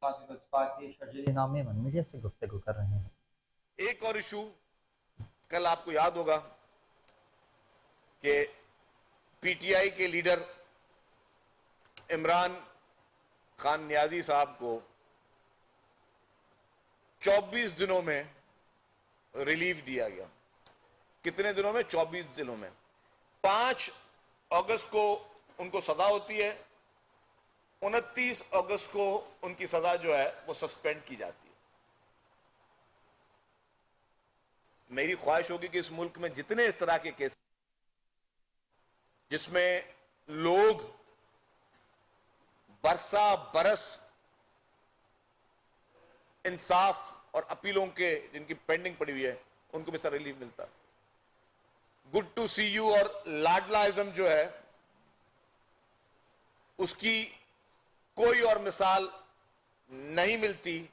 Peoples Party Sharjeel इनामी media से गुफ्तगू कर रहे हैं। एक और इशू, कल आपको याद होगा कि पीटीआई के लीडर इमरान खान नियाजी साहब को 24 दिनों में रिलीफ दिया गया। कितने दिनों में? 24 दिनों में। 5 अगस्त को उनको सजा होती है, 29 अगस्त को उनकी सजा जो है वो सस्पेंड की जाती है। मेरी ख्वाहिश होगी कि इस मुल्क में जितने इस तरह के केस जिसमें लोग बरसा बरस इंसाफ और अपीलों के जिनकी पेंडिंग पड़ी हुई है उनको भी सर रिलीफ मिलता है। गुड टू सी यू और लाडलाइज्म जो है उसकी कोई और मिसाल नहीं मिलती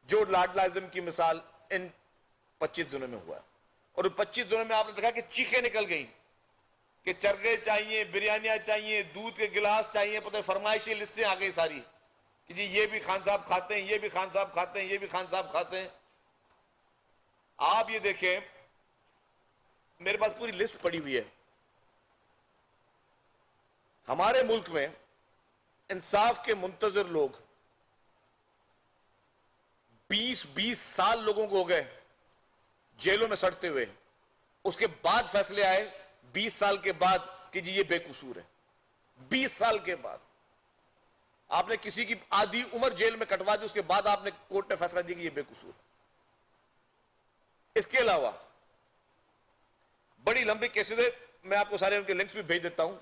जो लाडलाइज्म की मिसाल इन 25 दिनों में हुआ है। और 25 दिनों में आपने देखा कि चीखें निकल गई कि चरखे चाहिए, बिरयानियां चाहिए, दूध के गिलास चाहिए, पता फरमाइशी लिस्टें आ गई सारी कि जी ये भी खान साहब खाते हैं, ये भी खान साहब खाते हैं, ये भी खान साहब खाते हैं। आप ये देखें, मेरे पास पूरी लिस्ट पड़ी हुई है। हमारे मुल्क में इंसाफ के मुंतजर लोग 20-20 साल लोगों को हो गए जेलों में सड़ते हुए। उसके बाद फैसले आए 20 साल के बाद कि जी ये बेकसूर है। 20 साल के बाद आपने किसी की आधी उम्र जेल में कटवा दी, उसके बाद आपने कोर्ट ने फैसला दिया कि ये बेकसूर है। इसके अलावा बड़ी लंबी केसेस है, मैं आपको सारे उनके लिंक्स भी भेज देता हूं,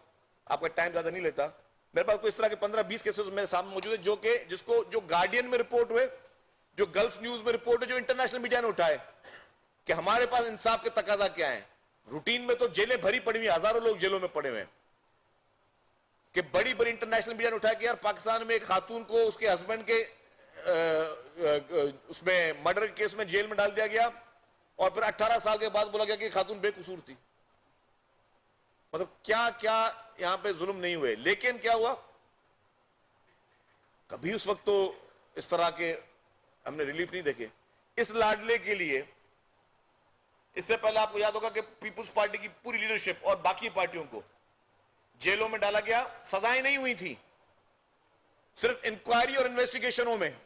आपका टाइम ज्यादा नहीं लेता। मेरे पास कोई इस तरह के 15-20 केसेस मेरे सामने मौजूद है जो गार्डियन में रिपोर्ट हुए, जो गल्फ न्यूज में रिपोर्ट है, जो इंटरनेशनल मीडिया ने उठाए कि हमारे पास इंसाफ के तकाजा क्या है। रूटीन में तो जेलें भरी पड़ी हुई, हजारों लोग जेलों में पड़े हुए हैं कि बड़ी बड़ी इंटरनेशनल मीडिया ने उठाया कि यार पाकिस्तान में एक खातून को उसके हस्बैंड के उसमें मर्डर केस में जेल में डाल दिया गया और फिर 18 साल के बाद बोला गया कि खातून बेकसूर थी। मतलब क्या क्या यहां पे जुल्म नहीं हुए। लेकिन क्या हुआ, कभी उस वक्त तो इस तरह के हमने रिलीफ नहीं देखे। इस लाडले के लिए इससे पहले आपको याद होगा कि पीपुल्स पार्टी की पूरी लीडरशिप और बाकी पार्टियों को जेलों में डाला गया, सजाएं नहीं हुई थी, सिर्फ इंक्वायरी और इन्वेस्टिगेशनों में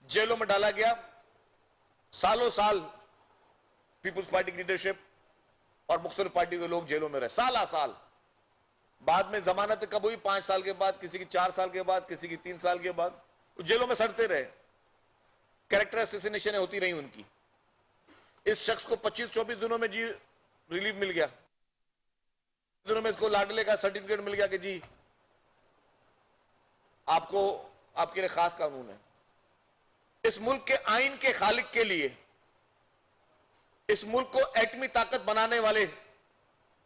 जेलों में डाला गया। सालों साल पीपुल्स पार्टी की लीडरशिप और मुख्तलिफ पार्टी के लोग जेलों में रहे, साल साल। बाद में जमानत कब हुई? 5 साल के बाद, किसी की 4 साल के बाद, किसी की 3 साल के बाद, जेलों में सड़ते रहे। कैरेक्टर असैसिनेशन होती रही उनकी। इस शख्स को 25-24 दिनों में जी रिलीफ मिल गया, दिनों में इसको लाडले का सर्टिफिकेट मिल गया कि जी आपको, आपके लिए खास कानून है। इस मुल्क के आइन के खालिक के लिए, इस मुल्क को एटमी ताकत बनाने वाले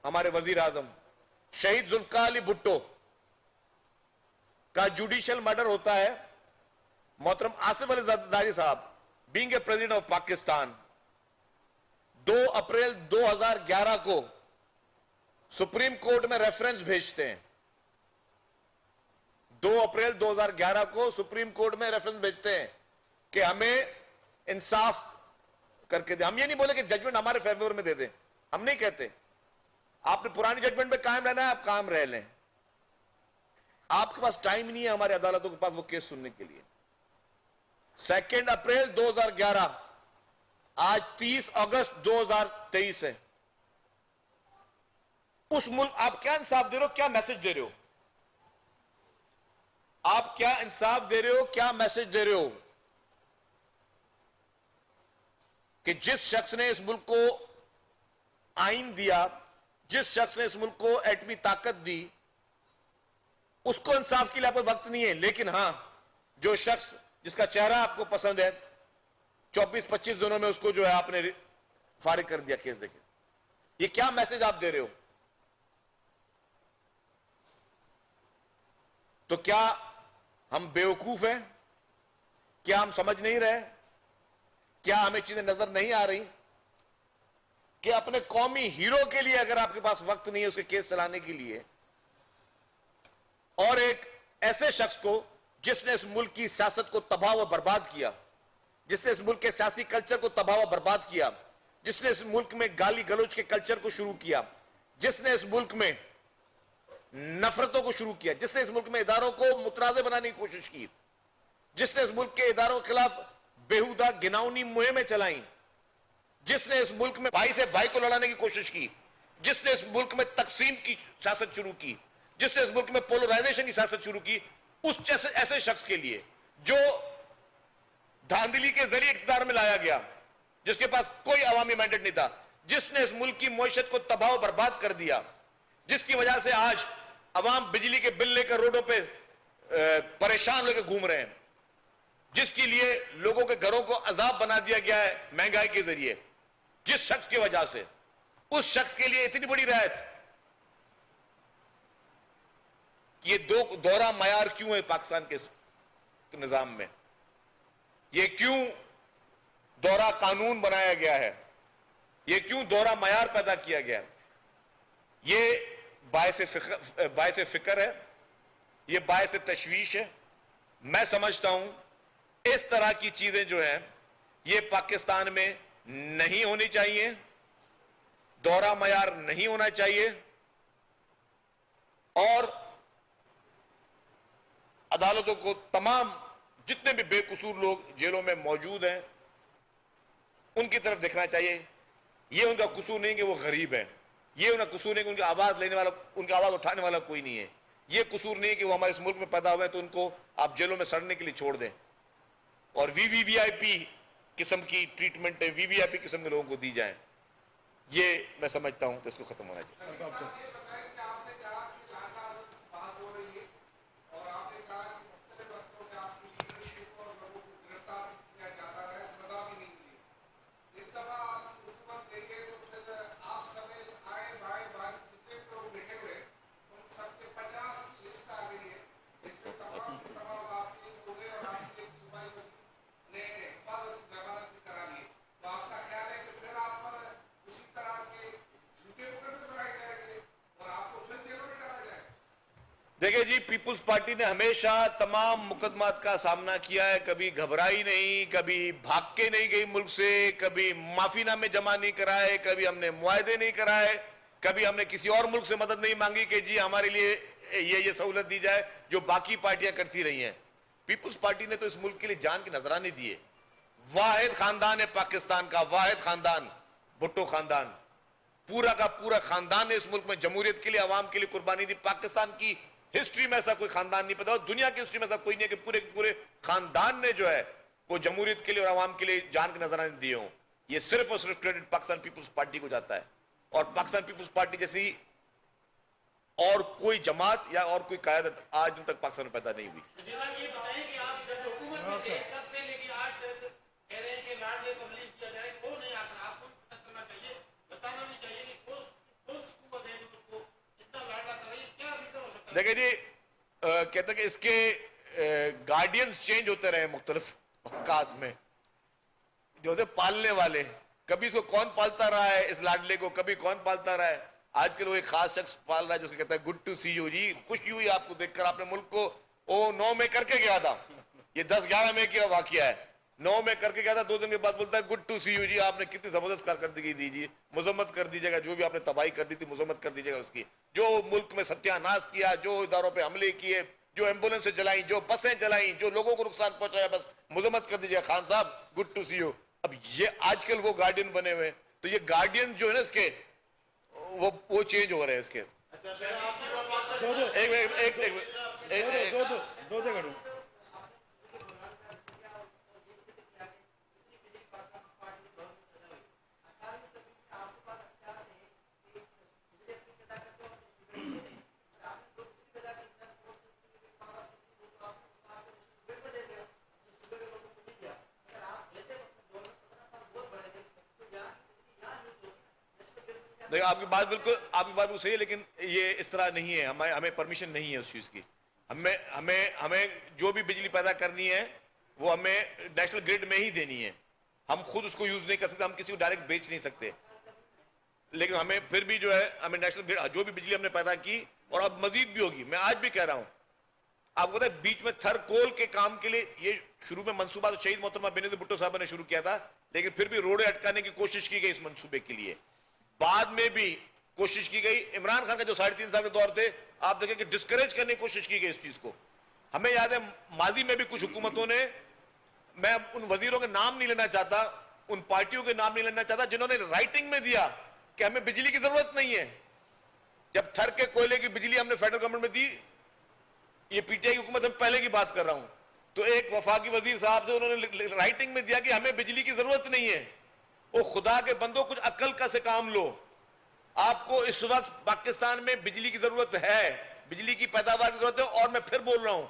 हमारे वजीर आजम शहीद जुल्फकार अली भुट्टो का जुडिशियल मर्डर होता है। मोहतरम आसिफ अली जरदारी साहब being a president of Pakistan 2 अप्रैल 2011 को सुप्रीम कोर्ट में रेफरेंस भेजते हैं। 2 अप्रैल 2011 को सुप्रीम कोर्ट में रेफरेंस भेजते हैं कि हमें इंसाफ करके दे। हम ये नहीं बोले कि जजमेंट हमारे फेवर में दे दें, हम नहीं कहते। आपने पुरानी जजमेंट में कायम रहना है, आप कायम रह लें। आपके पास टाइम नहीं है हमारी अदालतों के पास वो केस सुनने के लिए। 2 अप्रैल 2011, आज 30 अगस्त 2023 है। उस मुल्क आप क्या इंसाफ दे रहे हो, क्या मैसेज दे रहे हो? आप क्या इंसाफ दे रहे हो, क्या मैसेज दे रहे हो कि जिस शख्स ने इस मुल्क को आइन दिया, जिस शख्स ने इस मुल्क को एटमी ताकत दी, उसको इंसाफ के लिए आपको वक्त नहीं है। लेकिन हां, जो शख्स जिसका चेहरा आपको पसंद है, 24-25 दिनों में उसको जो है आपने फारिग कर दिया केस देके। ये क्या मैसेज आप दे रहे हो? तो क्या हम बेवकूफ हैं? क्या हम समझ नहीं रहे? क्या हमें चीजें नजर नहीं आ रही कि अपने कौमी हीरो के लिए अगर आपके पास वक्त नहीं है उसके केस चलाने के लिए, और एक ऐसे शख्स को जिसने इस मुल्क की सियासत को तबाह व बर्बाद किया, जिसने इस मुल्क के सियासी कल्चर को तबाह व बर्बाद किया, जिसने इस मुल्क में गाली गलौज के कल्चर को शुरू किया, जिसने इस मुल्क में नफरतों को शुरू किया, जिसने इस मुल्क में इदारों को मुतनाज़ बनाने की कोशिश की, जिसने इस मुल्क के इदारों के खिलाफ बेहुदा गिनावनी मुहिमें चलाई, जिसने इस मुल्क में भाई से भाई को लड़ाने की कोशिश की, जिसने इस मुल्क में तकसीम की सियासत शुरू की, जिसने इस मुल्क में पोलराइजेशन की सियासत शुरू की, उस जैसे ऐसे शख्स के लिए जो धांधली के जरिए इक़्तिदार में लाया गया, जिसके पास कोई अवामी मैंडेट नहीं था, जिसने इस मुल्क की मईशत को तबाह और बर्बाद कर दिया, जिसकी वजह से आज अवाम बिजली के बिल लेकर रोडों पे परेशान होकर घूम रहे हैं, जिसके लिए लोगों के घरों को अजाब बना दिया गया है महंगाई के जरिए, जिस शख्स की वजह से, उस शख्स के लिए इतनी बड़ी राहत। ये दो दोहरा मयार क्यों है पाकिस्तान के निजाम में? ये क्यों दोहरा कानून बनाया गया है? ये क्यों दोहरा मयार पैदा किया गया है? ये बायसे फिक्र है, ये बायसे तशवीश है। मैं समझता हूं इस तरह की चीजें जो हैं ये पाकिस्तान में नहीं होनी चाहिए, दोहरा मयार नहीं होना चाहिए, और अदालतों को तमाम जितने भी बेकसूर लोग जेलों में मौजूद हैं उनकी तरफ देखना चाहिए। ये उनका कसूर नहीं कि वो गरीब हैं, ये उनका कसूर नहीं कि उनकी आवाज लेने वाला, उनकी आवाज उठाने वाला कोई नहीं है, ये कसूर नहीं कि वो हमारे इस मुल्क में पैदा हुए तो उनको आप जेलों में सड़ने के लिए छोड़ दें और वीवीआईपी किस्म की ट्रीटमेंट वीवीआईपी किस्म के लोगों को दी जाए। ये मैं समझता हूं तो इसको खत्म होना चाहिए। देखिए जी, पीपुल्स पार्टी ने हमेशा तमाम मुकदमात का सामना किया है, कभी घबराई नहीं, कभी भाग के नहीं गई मुल्क से, कभी माफीनामे जमा नहीं कराए, कभी हमने मुआहदे नहीं कराए, कभी हमने किसी और मुल्क से मदद नहीं मांगी कि जी हमारे लिए ये सहूलत दी जाए जो बाकी पार्टियां करती रही हैं। पीपुल्स पार्टी ने तो इस मुल्क के लिए जान के नजराने दिए। वाहिद खानदान है पाकिस्तान का, वाहिद खानदान, भुट्टो खानदान, पूरा का पूरा खानदान ने इस मुल्क में जमहूरियत के लिए, अवाम के लिए कुर्बानी दी। पाकिस्तान की हिस्ट्री में ऐसा कोई खानदान नहीं पता, और दुनिया की हिस्ट्री में ऐसा कोई नहीं है कि पूरे पूरे खानदान ने जो है वो जमहूरियत के लिए और अवाम के लिए जान के नजराने दिए हों। ये सिर्फ और सिर्फ क्रेडिट पाकिस्तान पीपुल्स पार्टी को जाता है, और पाकिस्तान पीपुल्स पार्टी जैसी और कोई जमात या और कोई कायदत आज दिन तक पाकिस्तान में पैदा नहीं हुई। ये बताएं कि आप जब हुकूमत में थे तब से लेकर आज तक कह रहे हैं कि लाडले तबलीग किया जाए, कौन नहीं आता? आपको पता करना चाहिए, बताना भी चाहिए कि कौन सी हुकूमत है जो उसको इतना लाडला कर रही है, क्या रीजन हो सकता है? देखिए जी, कहते हैं कि इसके गार्डियंस चेंज होते रहे मुख्तलिफ औकात में, जो होते पालने वाले, कभी इसको कौन पालता रहा है इस लाडले को, कभी कौन पालता रहा है। आजकल वो एक खास शख्स पाल रहा है जिसको कहता है गुड टू सी यू। जी खुशी हुई आपको देखकर, आपने मुल्क को 9 में करके गया था, ये 10-11 में क्या वाकया है, 9 में करके गया था, 2 दिन के बाद बोलता है गुड टू सी यू। जी आपने कितनी जबरदस्त कारकर्दगी दी जी, मुजम्मत कर दीजिएगा, जो भी आपने तबाही कर दी थी मुजम्मत कर दीजिएगा उसकी, जो मुल्क में सत्यानाश किया, जो इदारों पे हमले किए, जो एम्बुलेंस चलाई, जो बसें चलाई, जो लोगों को नुकसान पहुंचाया, बस मुजम्मत कर दीजिएगा खान साहब, गुड टू सी यू। अब ये आजकल वो गार्डियन बने हुए, तो ये गार्डियन जो है ना इसके वो चेंज हो रहे हैं इसके। एक देखिए, आपकी बात बिल्कुल सही है, लेकिन ये इस तरह नहीं है, हमें परमिशन नहीं है उस चीज की। हमें जो भी बिजली पैदा करनी है वो हमें नेशनल ग्रिड में ही देनी है, हम खुद उसको यूज नहीं कर सकते, हम किसी को डायरेक्ट बेच नहीं सकते, लेकिन हमें फिर भी जो है हमें नेशनल ग्रिड, जो भी बिजली हमने पैदा की और अब मजीद भी होगी, मैं आज भी कह रहा हूं आपको पता है बीच में थरकोल के काम के लिए ये शुरू में मंसूबा तो शहीद मोहतरमा बेनजीर भुट्टो साहब ने शुरू किया था, लेकिन फिर भी रोड़े अटकाने की कोशिश की गई इस मंसूबे के लिए। बाद में भी कोशिश की गई, इमरान खान का जो 3.5 साल के दौर थे, आप देखें कि डिस्करेज करने की कोशिश की गई इस चीज को। हमें याद है माजी में भी कुछ हुकूमतों ने, मैं उन वजीरों के नाम नहीं लेना चाहता, उन पार्टियों के नाम नहीं लेना चाहता जिन्होंने राइटिंग में दिया कि हमें बिजली की जरूरत नहीं है। जब थर के कोयले की बिजली हमने फेडरल गवर्नमेंट में दी, ये पीटीआई की हुकूमत में पहले की बात कर रहा हूं, तो एक वफाकी वजीर साहब से उन्होंने राइटिंग में दिया कि हमें बिजली की जरूरत नहीं है। वो खुदा के बंदो कुछ अक्ल का से काम लो। आपको इस वक्त पाकिस्तान में बिजली की जरूरत है, बिजली की पैदावार की जरूरत है, और मैं फिर बोल रहा हूं,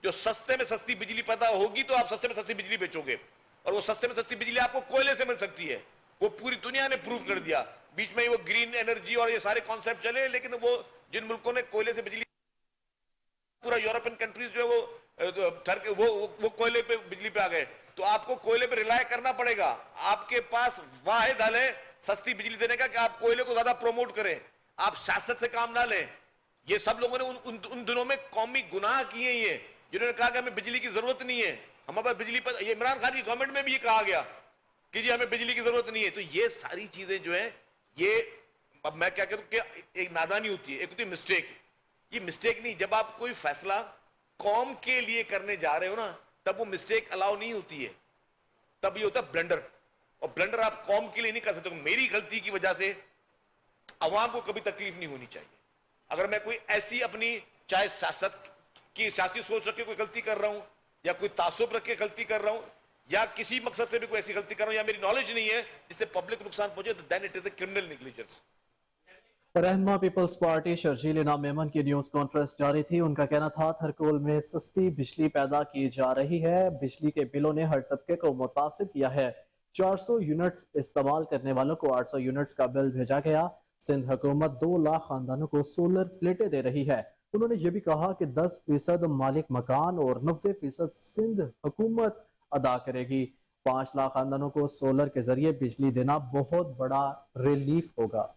जो सस्ते में सस्ती बिजली पैदा होगी तो आप सस्ते में सस्ती बिजली बेचोगे, और वो सस्ते में सस्ती बिजली आपको कोयले से मिल सकती है। वो पूरी दुनिया ने प्रूव कर दिया। बीच में वो ग्रीन एनर्जी और ये सारे कॉन्सेप्ट चले, लेकिन वो जिन मुल्कों ने कोयले से बिजली, पूरा यूरोपियन कंट्रीज जो है वो कोयले पे बिजली पे आ गए। तो आपको कोयले पे रिलाय करना पड़ेगा। आपके पास वाहिद हल है सस्ती बिजली देने का कि आप कोयले को ज्यादा प्रमोट करें, आप सियासत से काम ना लें। ये सब लोगों ने उन दिनों में कौमी गुनाह किए ही हैं, जिन्होंने कहा कि हमें बिजली की जरूरत नहीं है, हमारे पास बिजली पर, ये इमरान खान की गवर्नमेंट में भी ये कहा गया कि जी हमें बिजली की जरूरत नहीं है। तो ये सारी चीजें जो है, ये अब मैं क्या कहता हूं कि एक नादानी होती है, एक होती है मिस्टेक। ये मिस्टेक नहीं, जब आप कोई फैसला कौम के लिए करने जा रहे हो ना, तब वो मिस्टेक अलाउ नहीं होती है, तब ये होता है ब्लंडर। और ब्लंडर आप कौम के लिए नहीं कर सकते। मेरी गलती की वजह से अवाम को कभी तकलीफ नहीं होनी चाहिए। अगर मैं कोई ऐसी अपनी, चाहे सियासत की सियासी सोच रख के कोई गलती कर रहा हूं, या कोई तासुब रख के गलती कर रहा हूं, या किसी मकसद से भी कोई ऐसी गलती कर रहा हूं, या मेरी नॉलेज नहीं है जिससे पब्लिक नुकसान पहुंचे, तो then it is a criminal negligence. रहनुमा पीपल्स पार्टी शर्जील इनाम मेमन की न्यूज कॉन्फ्रेंस जारी थी। उनका कहना था थरकोल में सस्ती बिजली पैदा की जा रही है, बिजली के बिलों ने हर तबके को मुतासिर किया है। 400 यूनिट्स इस्तेमाल करने वालों को 800 यूनिट्स का बिल भेजा गया। सिंध हुकूमत 2 लाख खानदानों को सोलर प्लेटें दे रही है। उन्होंने ये भी कहा कि 10% मालिक मकान और 90% सिंध हुकूमत अदा करेगी। 5 लाख खानदानों को सोलर के जरिए बिजली देना बहुत बड़ा रिलीफ होगा।